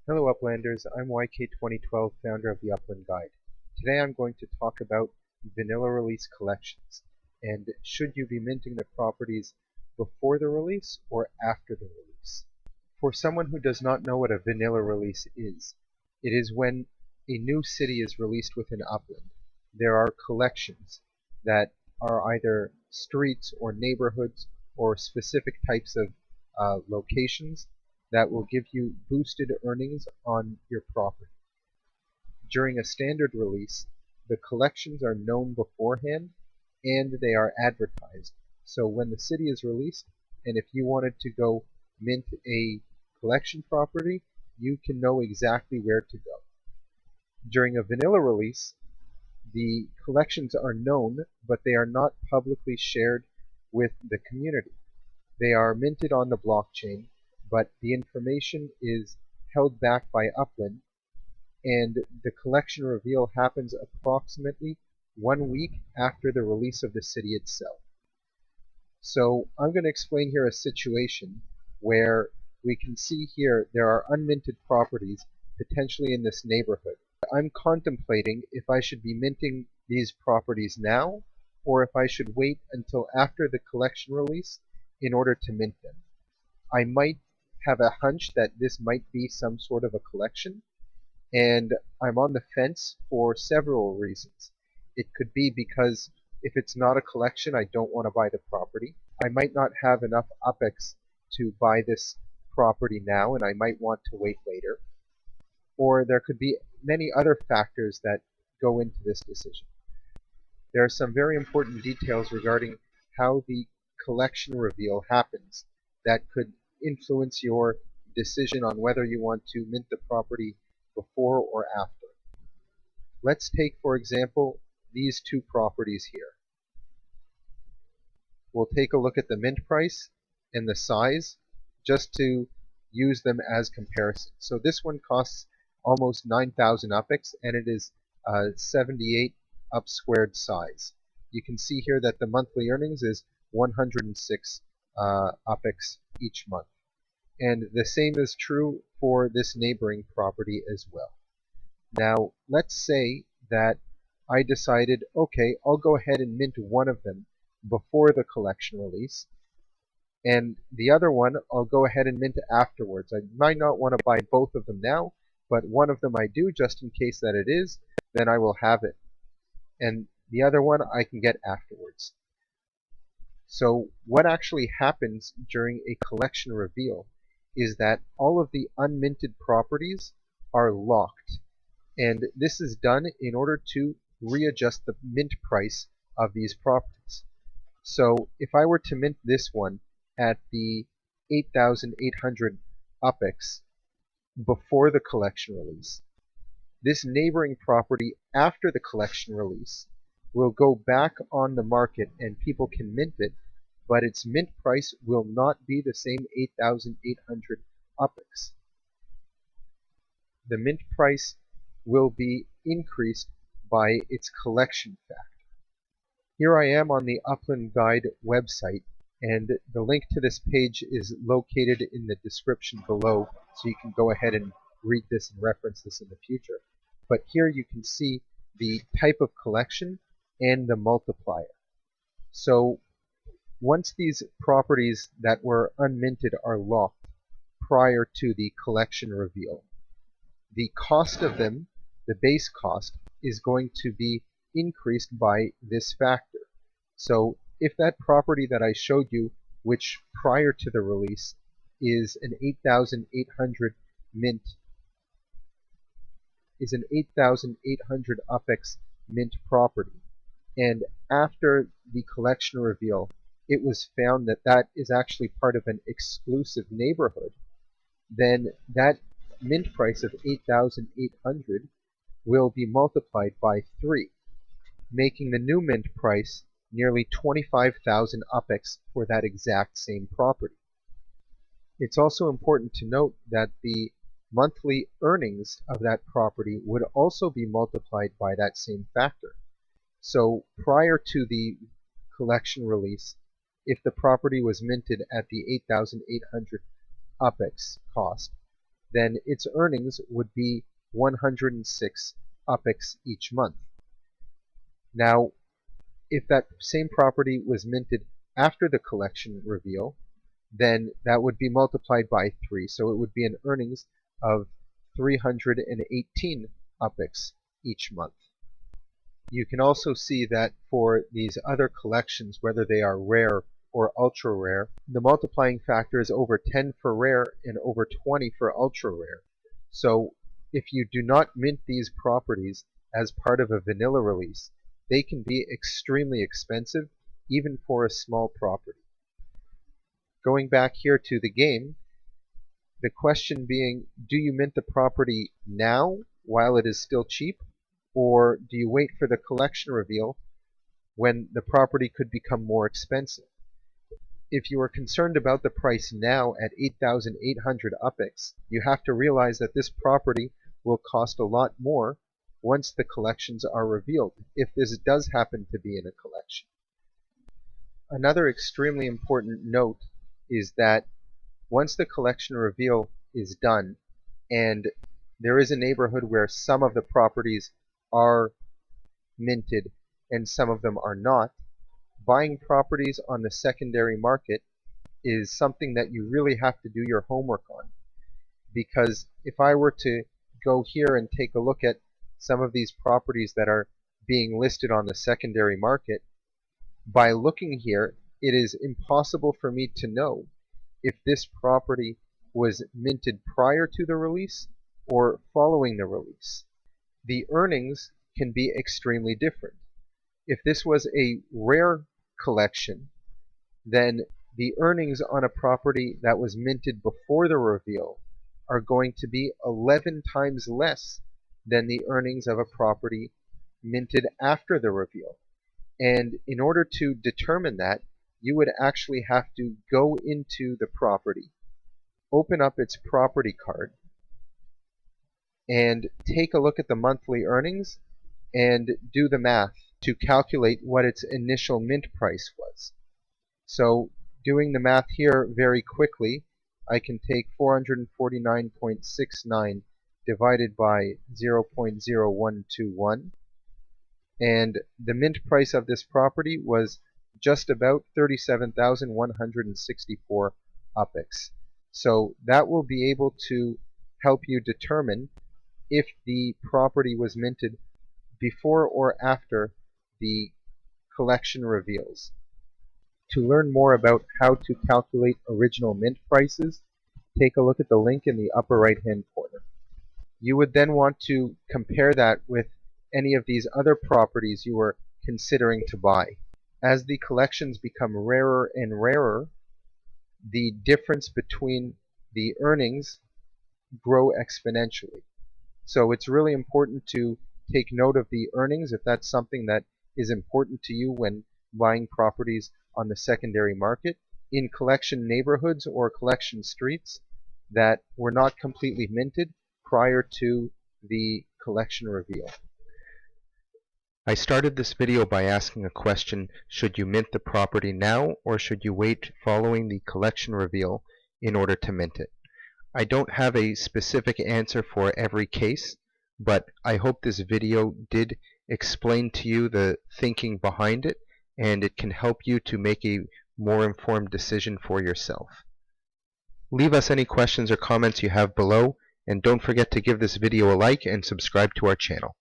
Hello Uplanders, I'm YK2012, founder of the Upland Guide. Today I'm going to talk about vanilla release collections and should you be minting the properties before the release or after the release. For someone who does not know what a vanilla release is, it is when a new city is released within Upland. There are collections that are either streets or neighborhoods or specific types of locations that will give you boosted earnings on your property. During a standard release, the collections are known beforehand and they are advertised. So when the city is released, and if you wanted to go mint a collection property, you can know exactly where to go. During a vanilla release, the collections are known, but they are not publicly shared with the community. They are minted on the blockchain, but the information is held back by Upland, and the collection reveal happens approximately 1 week after the release of the city itself. So I'm going to explain here a situation where we can see here there are unminted properties potentially in this neighborhood. I'm contemplating if I should be minting these properties now or if I should wait until after the collection release in order to mint them. I might have a hunch that this might be some sort of a collection, and I'm on the fence for several reasons. It could be because if it's not a collection, I don't want to buy the property. I might not have enough UPEX to buy this property now, and I might want to wait later. Or there could be many other factors that go into this decision. There are some very important details regarding how the collection reveal happens that could influence your decision on whether you want to mint the property before or after. Let's take, for example, these two properties here. We'll take a look at the mint price and the size just to use them as comparison. So this one costs almost 9,000 UPEX and it is 78 up squared size. You can see here that the monthly earnings is 106 UPEX each month. And the same is true for this neighboring property as well. Now, let's say that I decided, okay, I'll go ahead and mint one of them before the collection release, and the other one I'll go ahead and mint afterwards. I might not want to buy both of them now, but one of them I do just in case that it is, then I will have it. And the other one I can get afterwards. So what actually happens during a collection reveal is that all of the unminted properties are locked. And this is done in order to readjust the mint price of these properties. So if I were to mint this one at the 8,800 UPEX before the collection release, this neighboring property after the collection release will go back on the market and people can mint it, but its mint price will not be the same 8,800 UPEX. The mint price will be increased by its collection factor. Here I am on the Upland Guide website, and the link to this page is located in the description below, so you can go ahead and read this and reference this in the future. But here you can see the type of collection and the multiplier. So once these properties that were unminted are locked prior to the collection reveal, the cost of them, the base cost, is going to be increased by this factor. So if that property that I showed you, which prior to the release is an 8,800 mint, is an 8,800 UPEX mint property, and after the collection reveal it was found that that is actually part of an exclusive neighborhood, then that mint price of 8,800 will be multiplied by 3, making the new mint price nearly 25,000 UPEX for that exact same property. It's also important to note that the monthly earnings of that property would also be multiplied by that same factor. So prior to the collection release, if the property was minted at the 8,800 UPEX cost, then its earnings would be 106 UPIX each month. Now, if that same property was minted after the collection reveal, then that would be multiplied by 3. So it would be an earnings of 318 UPIX each month. You can also see that for these other collections, whether they are rare or ultra rare, the multiplying factor is over 10 for rare and over 20 for ultra rare. So if you do not mint these properties as part of a vanilla release, they can be extremely expensive, even for a small property. Going back here to the game, the question being, do you mint the property now while it is still cheap, or do you wait for the collection reveal when the property could become more expensive? If you are concerned about the price now at 8,800 UPIX, you have to realize that this property will cost a lot more once the collections are revealed, if this does happen to be in a collection. Another extremely important note is that once the collection reveal is done, and there is a neighborhood where some of the properties are minted and some of them are not, buying properties on the secondary market is something that you really have to do your homework on. Because if I were to go here and take a look at some of these properties that are being listed on the secondary market, by looking here, it is impossible for me to know if this property was minted prior to the release or following the release. The earnings can be extremely different. If this was a rare collection, then the earnings on a property that was minted before the reveal are going to be 11 times less than the earnings of a property minted after the reveal. And in order to determine that, you would actually have to go into the property, open up its property card, and take a look at the monthly earnings and do the math to calculate what its initial mint price was. So doing the math here very quickly, I can take 449.69 divided by 0.0121, and the mint price of this property was just about 37,164 UPIX. So that will be able to help you determine if the property was minted before or after the collection reveals. To learn more about how to calculate original mint prices, take a look at the link in the upper right hand corner. You would then want to compare that with any of these other properties you were considering to buy. As the collections become rarer and rarer, the difference between the earnings grow exponentially. So it's really important to take note of the earnings if that's something that is important to you when buying properties on the secondary market in collection neighborhoods or collection streets that were not completely minted prior to the collection reveal. I started this video by asking a question: should you mint the property now or should you wait following the collection reveal in order to mint it? I don't have a specific answer for every case, but I hope this video did explain to you the thinking behind it, and it can help you to make a more informed decision for yourself. Leave us any questions or comments you have below, and don't forget to give this video a like and subscribe to our channel.